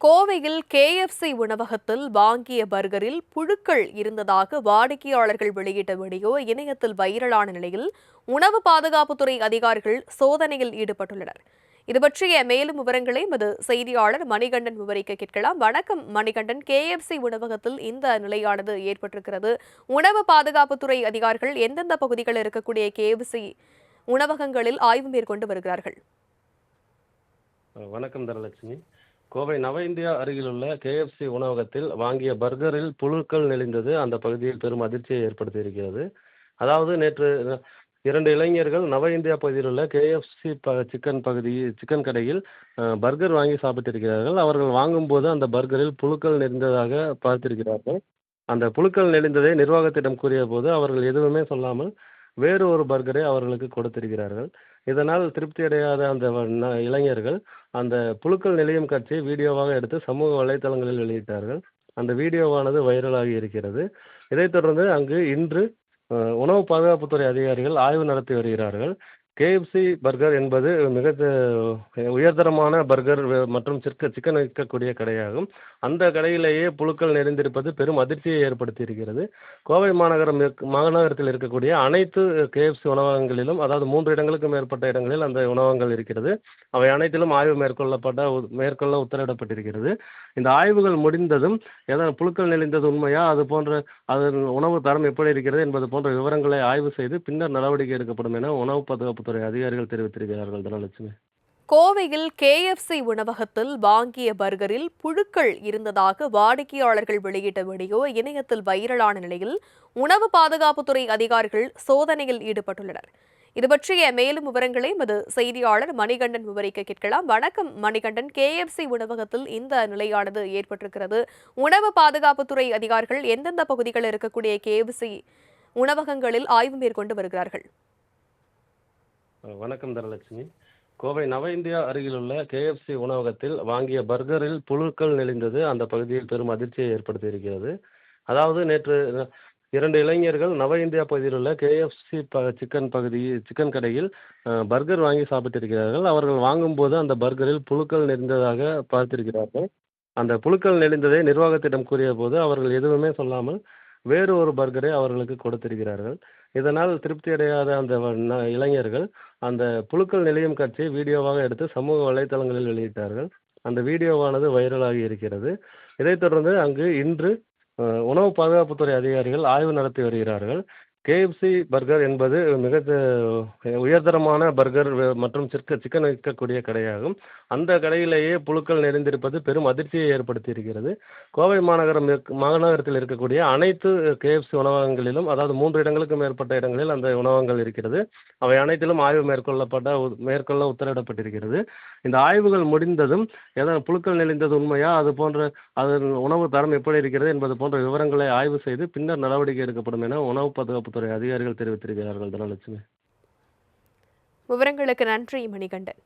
கோவையில் KFC உணவகத்தில் வாங்கிய பர்கரில் புழுக்கள் இருந்ததாக வாடிக்கையாளர்கள் வெளியிட்ட வீடியோ இணையத்தில் வைரலான நிலையில் உணவு பாதுகாப்புத்துறை அதிகாரிகள் சோதனையில் ஈடுபட்டுள்ளனர். இதுபற்றிய மேலும் விவரங்களை எமது செய்தியாளர் மணிகண்டன் விவரிக்க கேட்கலாம். வணக்கம் மணிகண்டன். KFC உணவகத்தில் இந்த நிலையானது ஏற்பட்டிருக்கிறது. உணவு பாதுகாப்புத்துறை அதிகாரிகள் எந்தெந்த பகுதிகளில் இருக்கக்கூடிய KFC உணவகங்களில் ஆய்வு மேற்கொண்டு வருகிறார்கள்? வணக்கம் தனலட்சுமி. கோவை நவ இந்தியா அருகிலுள்ள KFC உணவகத்தில் வாங்கிய பர்கரில் புழுக்கள் நெளிந்தது அந்த பகுதியில் பெரும் அதிர்ச்சியை ஏற்படுத்தியிருக்கிறது. அதாவது நேற்று 2 இளைஞர்கள் நவ இந்தியா பகுதியில் உள்ள KFC சிக்கன் கடையில் பர்கர் வாங்கி சாப்பிட்டிருக்கிறார்கள். அவர்கள் வாங்கும்போது அந்த பர்கரில் புழுக்கள் நெளிந்ததாக பார்த்திருக்கிறார்கள். அந்த புழுக்கள் நெளிந்ததை நிர்வாகத்திடம் கூறிய போது அவர்கள் எதுவுமே சொல்லாமல் வேறு ஒரு பர்கரை அவர்களுக்கு கொடுத்திருக்கிறார்கள். இதனால் திருப்தி அடையாத அந்த இளைஞர்கள் அந்த புழுக்கள் நெளியும் காட்சியை வீடியோவாக எடுத்து சமூக வலைதளங்களில் வெளியிட்டார்கள். அந்த வீடியோவானது வைரலாகி இருக்கிறது. இதைத் தொடர்ந்து அங்கு இன்று உணவு பாதுகாப்புத்துறை அதிகாரிகள் ஆய்வு நடத்தி வருகிறார்கள். KFC பர்கர் என்பது மிக உயர்தரமான பர்கர் மற்றும் சிக்கன் விற்கக்கூடிய கடையாகும். அந்த கடையிலேயே புழுக்கள் நிறைந்திருப்பது பெரும் அதிர்ச்சியை ஏற்படுத்தியிருக்கிறது. கோவை மாநகரத்தில் இருக்கக்கூடிய அனைத்து KFC உணவகங்களிலும், அதாவது 3 இடங்களுக்கு மேற்பட்ட இடங்களில் அந்த உணவகங்கள் இருக்கிறது. அவை அனைத்திலும் ஆய்வு மேற்கொள்ள உத்தரவிடப்பட்டிருக்கிறது. இந்த ஆய்வுகள் முடிந்ததும் புழுக்கள் நெளிந்தது உண்மையா, அது உணவு தரம் எப்படி இருக்கிறது என்பது போன்ற விவரங்களை ஆய்வு செய்து பின்னர் நடவடிக்கை எடுக்கப்படும் என உணவு பாதுகாப்புத்துறை அதிகாரிகள் தெரிவித்திருக்கிறார்கள். தனலட்சுமி, கோவையில் KFC உணவகத்தில் வாங்கிய பர்கரில் புழுக்கள் இருந்ததாக வாடிக்கையாளர்கள் வெளியிட்ட வீடியோ இணையத்தில் வைரலான நிலையில் உணவு பாதுகாப்புத்துறை அதிகாரிகள் சோதனையில் ஈடுபட்டுள்ளனர். இதுபற்றிய மேலும் விவரங்களை எமது செய்தியாளர் மணிகண்டன் விவரிக்க கேட்கலாம். வணக்கம் மணிகண்டன். KFC உணவகத்தில் இந்த நிலையானது ஏற்பட்டிருக்கிறது. உணவு பாதுகாப்புத்துறை அதிகாரிகள் எந்தெந்த பகுதிகளில் இருக்கக்கூடிய KFC உணவகங்களில் ஆய்வு மேற்கொண்டு வருகிறார்கள்? வணக்கம் தனலட்சுமி. கோவை நவ இந்தியா அருகிலுள்ள KFC உணவகத்தில் வாங்கிய பர்கரில் புழுக்கள் நெளிந்தது அந்த பகுதியில் பெரும் அதிர்ச்சியை ஏற்படுத்தியிருக்கிறது. அதாவது நேற்று 2 இளைஞர்கள் நவ இந்தியா பகுதியில் உள்ள KFC சிக்கன் கடையில் பர்கர் வாங்கி சாப்பிட்டிருக்கிறார்கள். அவர்கள் வாங்கும்போது அந்த பர்கரில் புழுக்கள் நெளிந்ததாக பார்த்திருக்கிறார்கள். அந்த புழுக்கள் நெளிந்ததை நிர்வாகத்திடம் கூறிய போது அவர்கள் எதுவுமே சொல்லாமல் வேறு ஒரு பர்கரை அவர்களுக்கு கொடுத்திருக்கிறார்கள். இதனால் திருப்தி அடையாத அந்த இளைஞர்கள் அந்த புழுக்கள் நெளியும் காட்சியை வீடியோவாக எடுத்து சமூக வலைதளங்களில் வெளியிட்டார்கள். அந்த வீடியோவானது வைரலாகி இருக்கிறது. இதைத் தொடர்ந்து அங்கு இன்று உணவு பாதுகாப்புத்துறை அதிகாரிகள் ஆய்வு நடத்தி வருகிறார்கள். KFC பர்கர் என்பது மிக உயர்தரமான பர்கர் மற்றும் சிக்கன் விற்கக்கூடிய கடையாகும். அந்த கடையிலேயே புழுக்கள் நிறைந்திருப்பது பெரும் அதிர்ச்சியை ஏற்படுத்தியிருக்கிறது. கோவை மாநகரத்தில் இருக்கக்கூடிய அனைத்து KFC உணவகங்களிலும், அதாவது 3 இடங்களுக்கு மேற்பட்ட இடங்களில் அந்த உணவகங்கள் இருக்கிறது. அவை அனைத்திலும் ஆய்வு மேற்கொள்ள உத்தரவிடப்பட்டிருக்கிறது. இந்த ஆய்வுகள் முடிந்ததும் புழுக்கள் நெளிந்தது உண்மையா, அது உணவு தரம் எப்படி இருக்கிறது என்பது போன்ற விவரங்களை ஆய்வு செய்து பின்னர் நடவடிக்கை எடுக்கப்படும் என உணவு பாதுகாப்புத்துறை அதிகாரிகள் தெரிவித்திருக்கிறார்கள். தனலட்சுமி, விவரங்களுக்கு நன்றி மணிகண்டன்.